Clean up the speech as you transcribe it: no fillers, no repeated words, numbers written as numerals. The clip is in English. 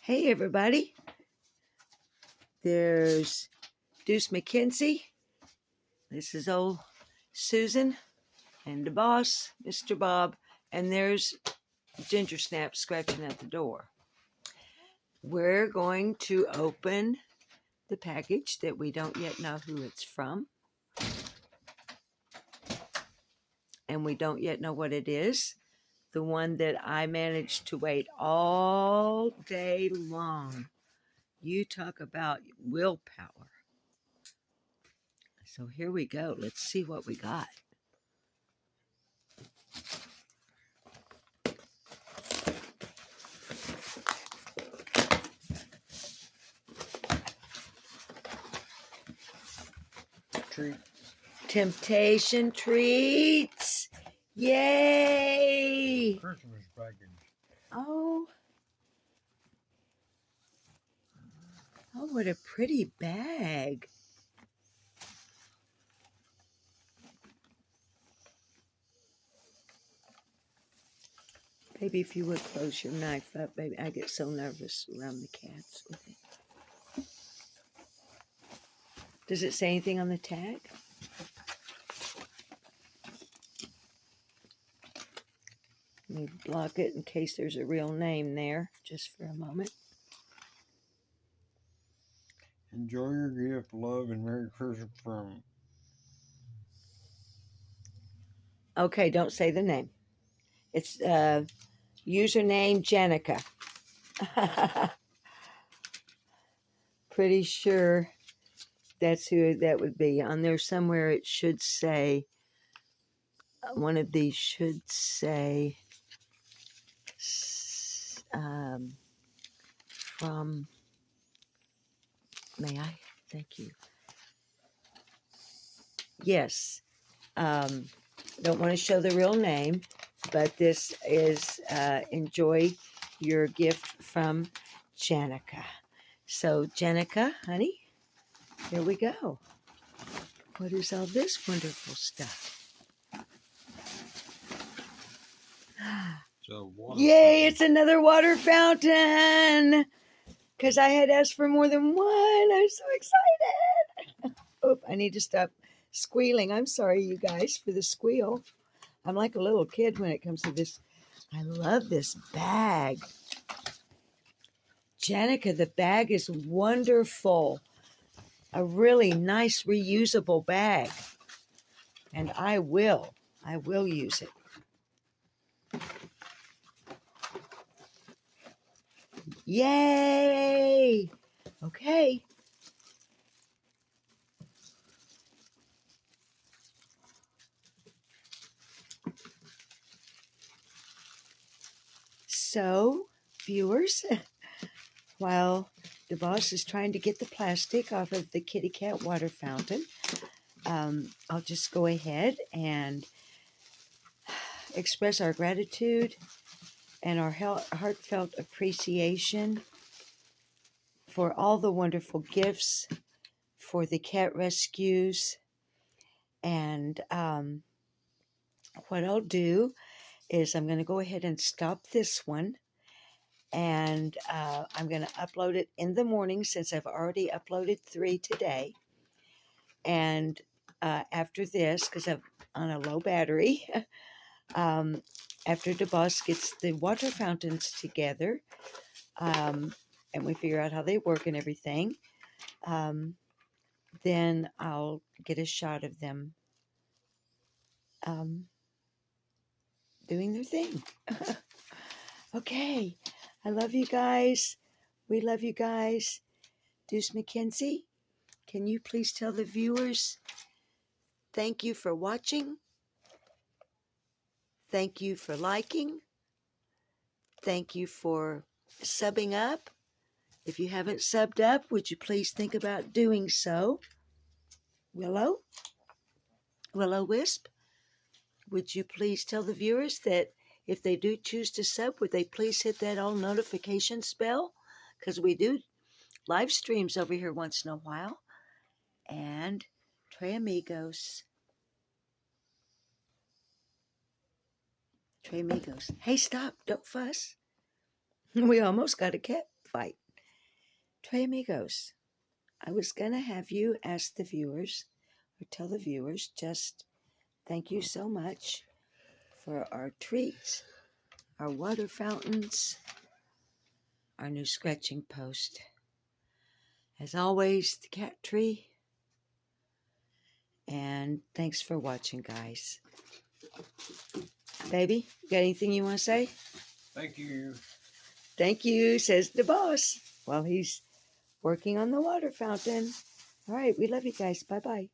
Hey everybody, there's Deuce McKenzie, this is old Susan, and the boss, Mr. Bob, and there's Ginger Snap scratching at the door. We're going to open the package that we don't yet know who it's from, and we don't yet know what it is. The one that I managed to wait all day long. You talk about willpower. So here we go. Let's see what we got. Treats. Temptation treats. Yay! Christmas package. Oh, what a pretty bag. Baby, if you would close your knife up, baby. I get so nervous around the cats with it. Does it say anything on the tag? Let me block it in case there's a real name there, just for a moment. Enjoy your gift, love, and Merry Christmas from... Okay, don't say the name. It's username Janaka. Pretty sure that's who that would be. On there somewhere it should say, one of these should say, from, may I? Thank you. Yes. Don't want to show the real name, but this is enjoy your gift from Janaka. So Janaka, honey, here we go. What is all this wonderful stuff? Yay, it's another water fountain! Because I had asked for more than one. I'm so excited. Oh, I need to stop squealing. I'm sorry, you guys, for the squeal. I'm like a little kid when it comes to this. I love this bag. Janaka, the bag is wonderful. A really nice reusable bag. And I will use it. Yay! Okay. So, viewers, while the boss is trying to get the plastic off of the kitty cat water fountain, I'll just go ahead and express our gratitude and our heartfelt appreciation for all the wonderful gifts, for the cat rescues. And what I'll do is I'm going to go ahead and stop this one. And I'm going to upload it in the morning since I've already uploaded 3 today. And after this, because I'm on a low battery, after the boss gets the water fountains together, and we figure out how they work and everything, then I'll get a shot of them doing their thing. Okay, I love you guys. We love you guys. Deuce McKenzie, can you please tell the viewers, thank you for watching. Thank you for liking. Thank you for subbing up. If you haven't subbed up, would you please think about doing so? Willow Wisp, would you please tell the viewers that if they do choose to sub, would they please hit that all notifications bell? Because we do live streams over here once in a while. And Tres Amigos. Hey, stop. Don't fuss. We almost got a cat fight. Tres amigos, I was going to have you ask the viewers, or tell the viewers, just thank you so much for our treats, our water fountains, our new scratching post. As always, the cat tree. And thanks for watching, guys. Baby, got anything you want to say? Thank you. Thank you, says the boss, while he's working on the water fountain. All right, we love you guys. Bye-bye.